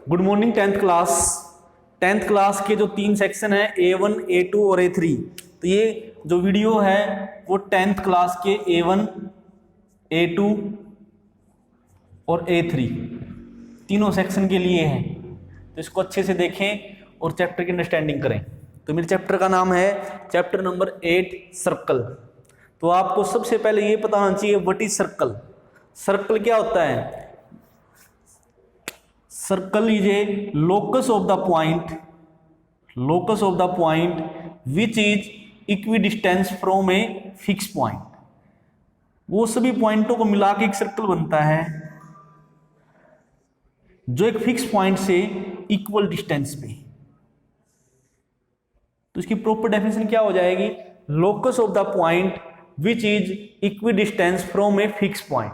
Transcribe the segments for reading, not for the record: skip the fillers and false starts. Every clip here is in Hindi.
गुड मॉर्निंग टेंथ क्लास के जो 3 सेक्शन है A1, A2 और A3। तो ये जो वीडियो है वो टेंथ क्लास के A1, A2 और A3 तीनों सेक्शन के लिए है। तो इसको अच्छे से देखें और चैप्टर की अंडरस्टैंडिंग करें। तो मेरे चैप्टर का नाम है चैप्टर नंबर 8 सर्कल। तो आपको सबसे पहले ये पता होना चाहिए व्हाट इज सर्कल। सर्कल क्या होता है? Circle is a locus of the point which is equidistance from a fix point. वो सभी पॉइंटों को मिला के एक सर्कल बनता है जो एक फिक्स पॉइंट से इक्वल डिस्टेंस पे। तो इसकी प्रॉपर डेफिनेशन क्या हो जाएगी? Locus of the point which is equidistance from a fix point.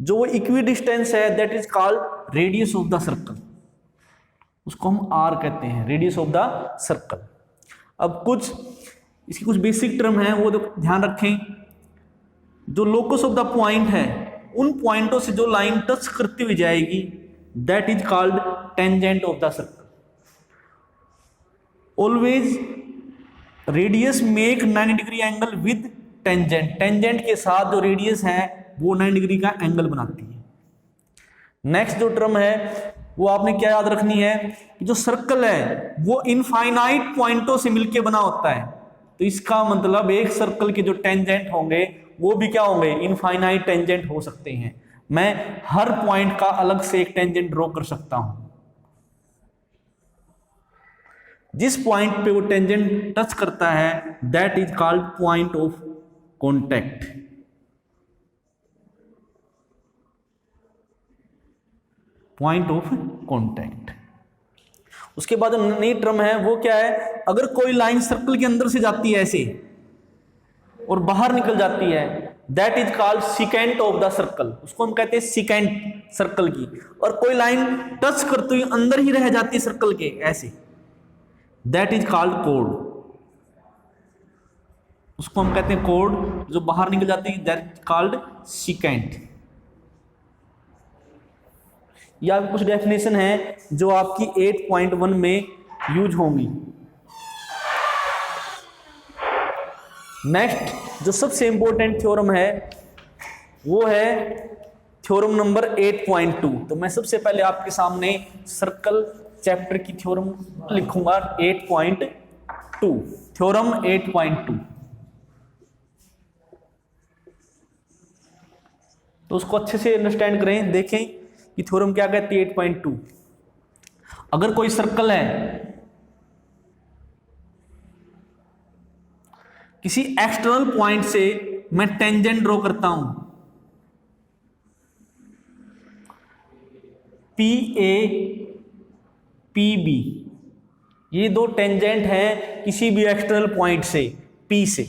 जो वो इक्विडिस्टेंस है that is called radius of the circle. उसको हम आर कहते हैं, रेडियस ऑफ द सर्कल। अब इसकी कुछ बेसिक टर्म है वो ध्यान रखें। जो लोकस ऑफ द पॉइंट है उन पॉइंटों से जो लाइन टच करती हुई जाएगी that is called tangent of the circle. Always radius make 90 degree angle with tangent. Tangent के साथ जो रेडियस है वो 90 डिग्री का एंगल बनाती है। नेक्स्ट जो टर्म है वो आपने क्या याद रखनी है कि जो सर्कल है वो इनफाइनाइट पॉइंटों से मिलकर बना होता है। तो इसका मतलब एक सर्कल के जो टेंजेंट होंगे वो भी क्या होंगे? इनफाइनाइट टेंजेंट हो सकते हैं। मैं हर पॉइंट का अलग से एक टेंजेंट ड्रॉ कर सकता हूं। जिस पॉइंट पे वो टेंजेंट टच करता है that is called point of contact. Point of contact. उसके बाद नई टर्म है वो क्या है? अगर कोई लाइन सर्कल के अंदर से जाती है ऐसे और बाहर निकल जाती है that is called secant of the circle. उसको हम कहते हैं सिकेंट सर्कल की। और कोई लाइन टच करते हुए अंदर ही रह जाती है सर्कल के ऐसे, दैट इज कॉल्ड कोड। उसको हम कहते हैं कोड। जो बाहर निकल जाती है दैट इज कॉल्ड सिकेंट। या कुछ डेफिनेशन है जो आपकी 8.1 में यूज होंगी। नेक्स्ट जो सबसे इंपॉर्टेंट थ्योरम है वो है थ्योरम नंबर 8.2। तो मैं सबसे पहले आपके सामने सर्कल चैप्टर की थ्योरम लिखूंगा 8.2। थ्योरम 8.2। तो उसको अच्छे से अंडरस्टैंड करें, देखें कि थ्योरम क्या कहती है 8.2। अगर कोई सर्कल है किसी एक्सटर्नल पॉइंट से मैं टेंजेंट ड्रॉ करता हूं पी ए पी बी, ये दो टेंजेंट हैं किसी भी एक्सटर्नल पॉइंट से पी से।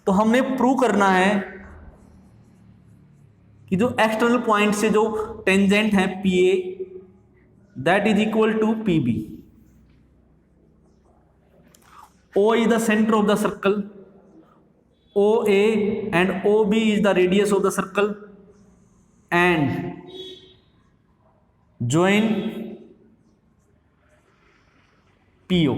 तो हमने प्रूव करना है कि जो एक्सटर्नल पॉइंट से जो टेंजेंट है P A that is equal to P B. O is the centre of the circle, O A and O B is the radius of the circle and join P O.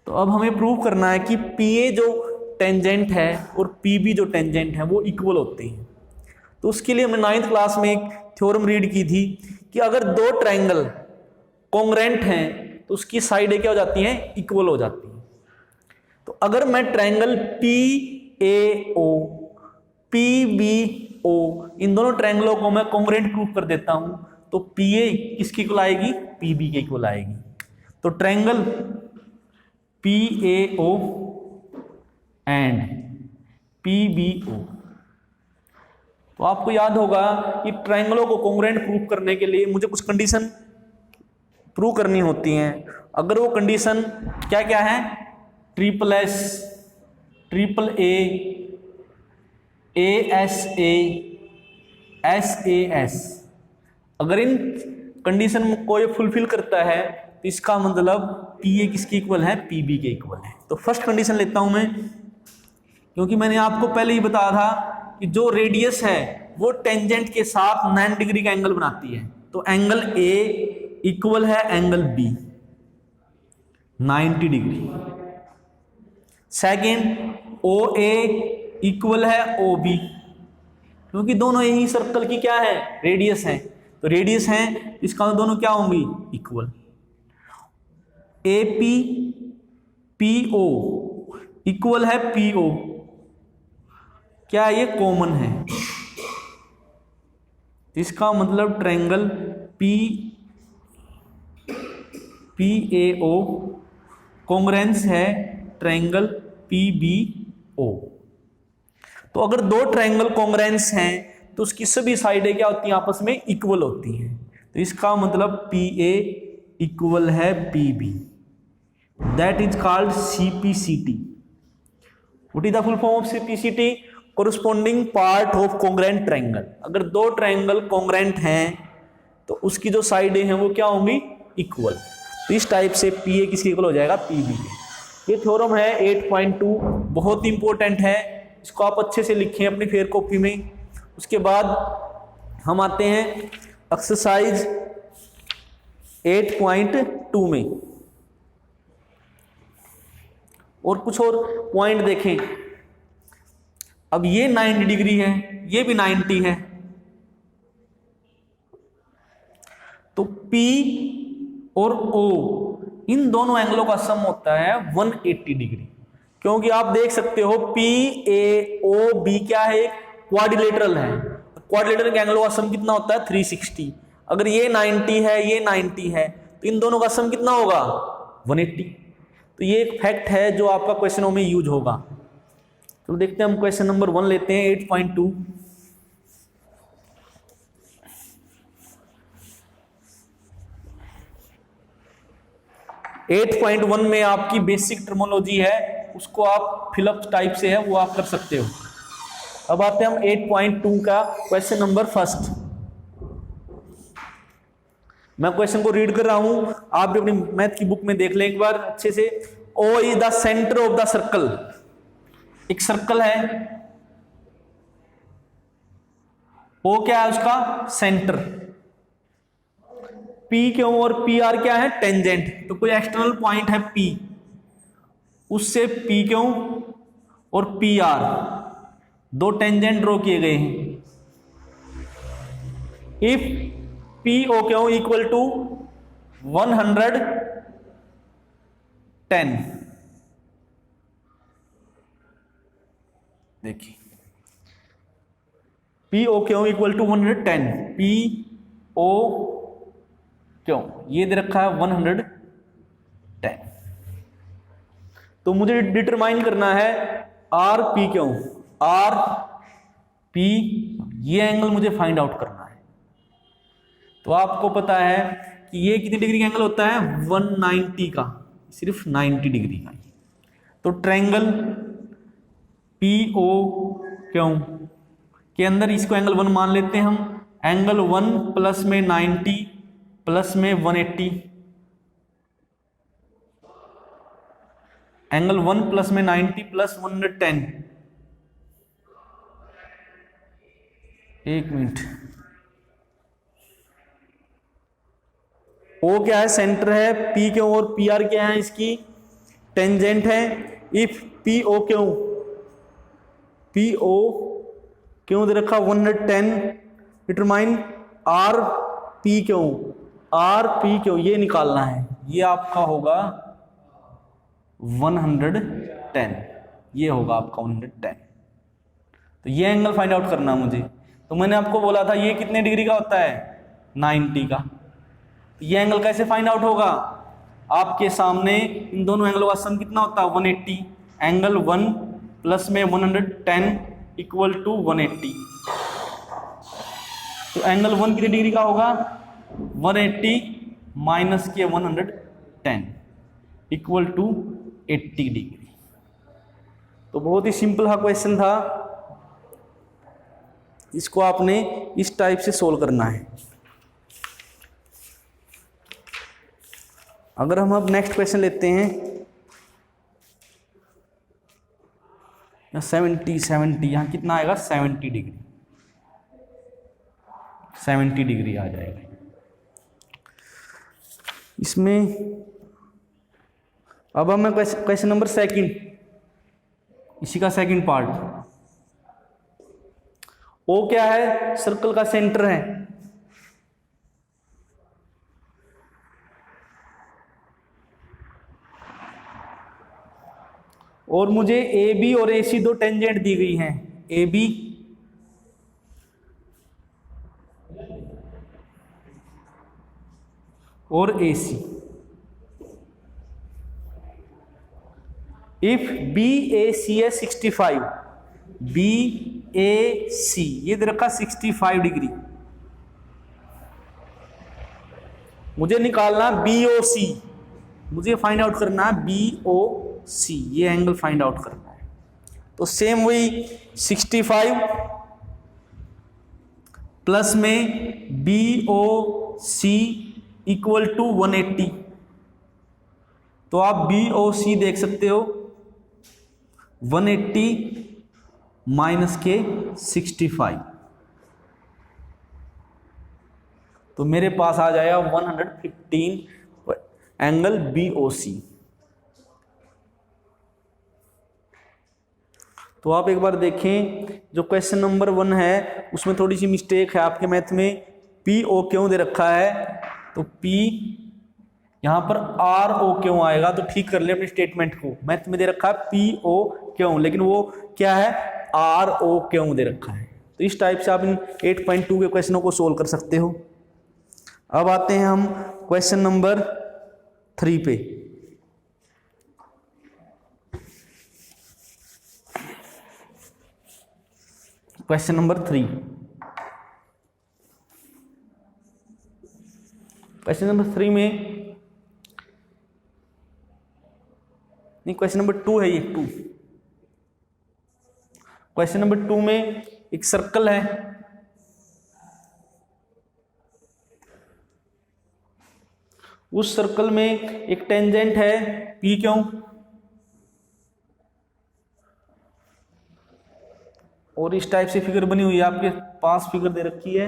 तो अब हमें प्रूव करना है कि पी ए जो टेंजेंट है और पी बी जो टेंजेंट है वो इक्वल होते हैं। तो उसके लिए हमने 9th क्लास में एक थ्योरम रीड की थी कि अगर दो ट्रायंगल कॉन्ग्रेंट हैं तो उसकी साइडें क्या हो जाती हैं? इक्वल हो जाती हैं। तो अगर मैं triangle P A O P B O इन दोनों ट्रायंगलों को मैं कॉन्ग्रेंट प्रूव कर देता हूं तो पी ए किसकी इक्वल आएगी? पी बी के इक्वल आएगी। तो triangle P A O and PBO। तो आपको याद होगा कि ट्रायंगलों को कॉन्ग्रुएंट प्रूव करने के लिए मुझे कुछ कंडीशन प्रूव करनी होती हैं। अगर वो कंडीशन क्या क्या है? Triple S, triple A, ASA, SAS। अगर इन कंडीशन को ये फुलफिल करता है तो इसका मतलब PA किसकी इक्वल है? PB के इक्वल है। तो फर्स्ट कंडीशन लेता हूं मैं, क्योंकि मैंने आपको पहले ही बताया था कि जो रेडियस है वो टेंजेंट के साथ 90 डिग्री का एंगल बनाती है। तो एंगल ए इक्वल है एंगल बी 90 डिग्री। सेकेंड ओ ए इक्वल है ओ बी, क्योंकि दोनों यही सर्कल की क्या है, रेडियस है, तो रेडियस है, इसका दोनों क्या होंगी, equal. A P P O equal है पी ओ, क्या ये कॉमन है, इसका मतलब triangle P P A O congruence है ट्रायंगल पी बी ओ। तो अगर दो ट्रायंगल कॉन्ग्रेंस हैं तो उसकी सभी साइडें क्या होती हैं, आपस में इक्वल होती हैं, तो इसका मतलब पी ए इक्वल है P B, that is called CPCT। What is the full form of CPCT? Corresponding part of congruent triangle. अगर दो ट्रायंगल कॉन्ग्रेंट हैं तो उसकी जो साइडें हैं वो क्या होंगी, इक्वल। तो इस टाइप से पी ए किसके इक्वल हो जाएगा, पी बी के। ये थ्योरम है 8.2, बहुत इंपॉर्टेंट है, इसको आप अच्छे से लिखें अपनी फेयर कॉपी में। उसके बाद हम आते हैं एक्सरसाइज 8.2 में, और कुछ और पॉइंट देखें। अब ये 90 डिग्री है, ये भी 90 है, तो P और O इन दोनों एंगलों का सम होता है 180 डिग्री, क्योंकि आप देख सकते हो PAOB क्या है, क्वाड्रिलेटरल है, क्वाड्रिलेटरल के एंगलों का सम कितना होता है, 360। अगर ये 90 है, ये 90 है, तो इन दोनों का सम कितना होगा, 180। तो ये एक फैक्ट है जो आपका क्वेश्चनों में यूज होगा। तो देखते हैं, हम क्वेश्चन नंबर 1 लेते हैं 8.2। एट 8.1 में आपकी बेसिक टर्मोलॉजी है, उसको आप फिलअप टाइप से है वो आप कर सकते हो। अब आते हैं हम 8.2 का क्वेश्चन नंबर फर्स्ट। मैं क्वेश्चन को रीड कर रहा हूं, आप भी अपनी मैथ की बुक में देख लें एक बार अच्छे से। O is the centre of the circle, एक सर्कल है, O क्या है उसका सेंटर, P क्यों और PR क्या है, टेंजेंट। तो कोई एक्सटर्नल पॉइंट है P, उससे P क्यों और PR दो टेंजेंट ड्रॉ किए गए हैं। इफ PO क्यों इक्वल टू 110, देखिए PO क्यों इक्वल टू 110, PO क्यों ये दे रखा है 110, तो मुझे डिटरमाइन करना है RP क्यों, RP ये एंगल मुझे फाइंड आउट करना है। तो आपको पता है कि ये कितनी डिग्री का एंगल होता है, 190 का, सिर्फ 90 डिग्री का। तो ट्रायंगल PO क्यों के अंदर इसको एंगल 1 मान लेते हैं हम, एंगल 1 प्लस में 90 प्लस में 180, एंगल 1 प्लस में 90 प्लस 110, एक मिनट। O क्या है, सेंटर है, P क्यों और PR क्या है, इसकी टेंजेंट है। इफ PO क्यों दे रखा 110, डिटरमाइन RP क्यों ये निकालना है, ये आपका होगा 110, ये होगा आपका 110। तो ये एंगल फाइंड आउट करना मुझे। तो मैंने आपको बोला था ये कितने डिग्री का होता है, 90 का। तो ये एंगल कैसे फाइंड आउट होगा, आपके सामने इन दोनों एंगलों का सम कितना होता है, 180। एंगल 1 प्लस में 110 इक्वल टू 180। तो एंगल 1 कितनी डिग्री का होगा, 180 माइनस के 110 इक्वल टू 80 डिग्री। तो बहुत ही सिंपल सा क्वेश्चन था, इसको आपने इस टाइप से सोल्व करना है। अगर हम अब नेक्स्ट क्वेश्चन लेते हैं, 70 यहाँ कितना आएगा, 70 डिग्री आ जाएगा। इसमें अब हमें क्वेश्चन नंबर सेकंड, इसी का सेकंड पार्ट। ओ क्या है? सर्कल का सेंटर है। और मुझे ए बी और ए सी दो टेंजेंट दी गई हैं, ए बी और ए सी। इफ बी ए सी है 65, बी ए सी ये दे रखा 65 डिग्री। मुझे निकालना बी ओ सी, मुझे फाइंड आउट करना है बी ओ सी, ये एंगल फाइंड आउट करना है। तो सेम वही 65 प्लस में B O C equal to 180। तो आप बी ओ सी देख सकते हो 180 माइनस के 65, तो मेरे पास आ जाएगा 115 एंगल बी ओ सी। तो आप एक बार देखें, जो क्वेश्चन नंबर 1 है उसमें थोड़ी सी मिस्टेक है आपके मैथ में। पी ओ क्यों दे रखा है, तो पी यहां पर आर ओ क्यों आएगा, तो ठीक कर ले अपने स्टेटमेंट को। मैथ में दे रखा है पी ओ क्यों, लेकिन वो क्या है, आर ओ क्यों दे रखा है। तो इस टाइप से आप इन 8.2 के क्वेश्चनों को सोल्व कर सकते हो। अब आते हैं हम क्वेश्चन नंबर 3 पे। क्वेश्चन नंबर 3, क्वेश्चन नंबर 3 में नहीं, क्वेश्चन नंबर 2 है ये, 2। क्वेश्चन नंबर 2 में एक सर्कल है, उस सर्कल में एक टेंजेंट है पी क्यों, और इस टाइप से फिगर बनी हुई है, आपके पास फिगर दे रखी है।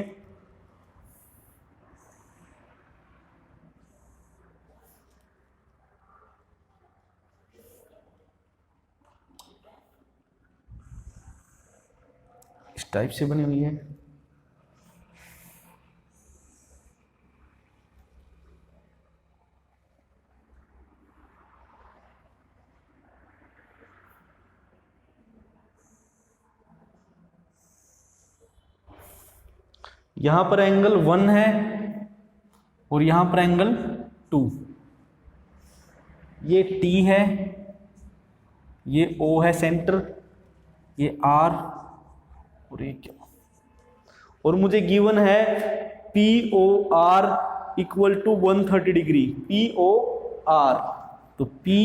इस टाइप से बनी हुई है। यहां पर एंगल 1 है और यहां पर एंगल 2। ये T है, ये O है सेंटर, ये R और ये क्या, और मुझे गिवन है P O R equal to 130 degree. P O R, तो पी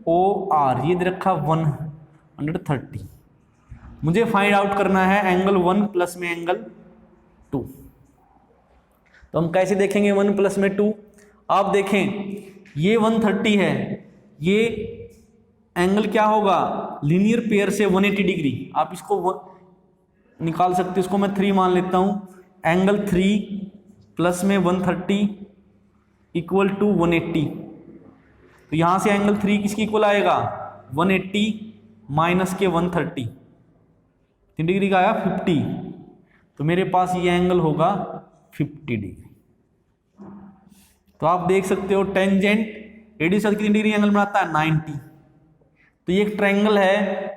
ओ आर ये दे रखा 130। मुझे फाइंड आउट करना है एंगल 1 प्लस में एंगल 2। तो हम कैसे देखेंगे 1 प्लस में 2? आप देखें, ये 130 है, ये एंगल क्या होगा, लीनियर पेयर से 180 डिग्री। आप इसको निकाल सकते हो, इसको मैं 3 मान लेता हूं। एंगल 3 प्लस में 130 इक्वल टू 180। तो यहां से एंगल 3 किसकी इक्वल आएगा, 180 माइनस के 130, 3 डिग्री का आया 50। तो मेरे पास ये एंगल होगा 50 डिग्री। तो आप देख सकते हो टेंजेंट रेडियस कितनी डिग्री एंगल बनाता है, 90। तो ये एक ट्रायंगल है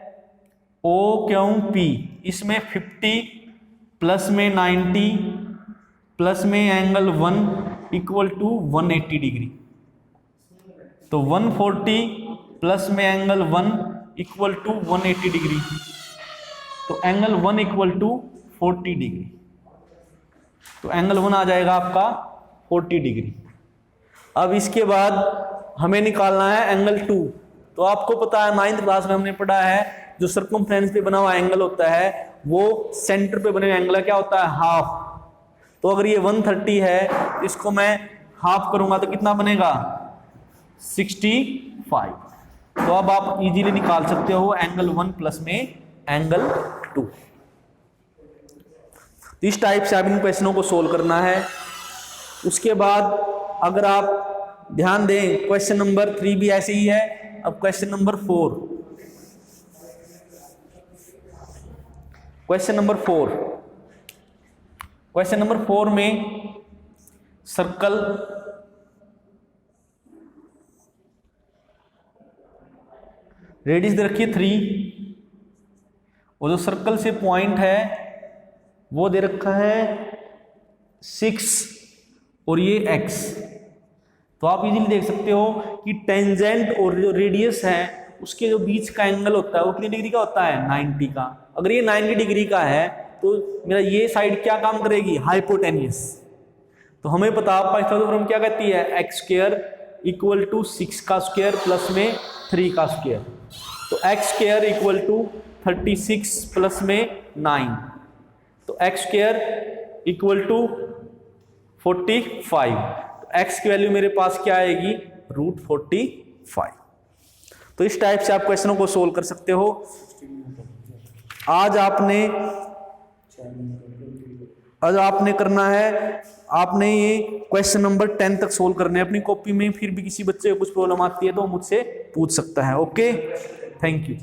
ओ क्यों पी, इसमें 50 प्लस में 90 प्लस में एंगल 1 इक्वल टू 180 डिग्री। तो 140 प्लस में एंगल 1 इक्वल टू 180 डिग्री। तो एंगल 1 इक्वल टू 40 डिग्री। तो एंगल 1 आ जाएगा आपका 40 डिग्री। अब इसके बाद हमें निकालना है एंगल 2। तो आपको पता है 9th क्लास में हमने पढ़ा है, जो सर्कमफ्रेंस पे बना हुआ एंगल होता है वो सेंटर पे बने हुए एंगल क्या होता है, हाफ। तो अगर ये 130 है तो इसको मैं हाफ करूंगा तो कितना बनेगा, 65। तो अब आप इजीली निकाल सकते हो एंगल 1 प्लस में एंगल 2। इस टाइप से आप इन क्वेश्चनों को सोल्व करना है। उसके बाद अगर आप ध्यान दें, क्वेश्चन नंबर 3 भी ऐसे ही है। अब क्वेश्चन नंबर 4, क्वेश्चन नंबर 4 में सर्कल रेडियस दे रखी है 3 और जो सर्कल से पॉइंट है वो दे रखा है 6 और ये x। तो आप इजीली देख सकते हो कि टेंजेंट और जो रेडियस है उसके जो बीच का एंगल होता है वो कितनी डिग्री का होता है, 90 का। अगर ये 90 डिग्री का है तो मेरा ये साइड क्या काम करेगी, हाइपोटेन्यूस। तो हमें पता, पाइथागोरस क्या कहती है, x स्क्वायर इक्वल टू 6 का स्क्वायर प्लस में 3 का स्क्वायर। तो x square equal to 36 plus में 9, तो x स्क्वायर इक्वल टू 45। तो x की वैल्यू मेरे पास क्या आएगी, √45। तो इस टाइप से आप क्वेश्चनों को सोल्व कर सकते हो। आज आपने करना है, आपने ये क्वेश्चन नंबर 10 तक सोल्व करने हैं अपनी कॉपी में। फिर भी किसी बच्चे को कुछ प्रॉब्लम आती है तो मुझसे पूछ सकता है। Okay, thank you.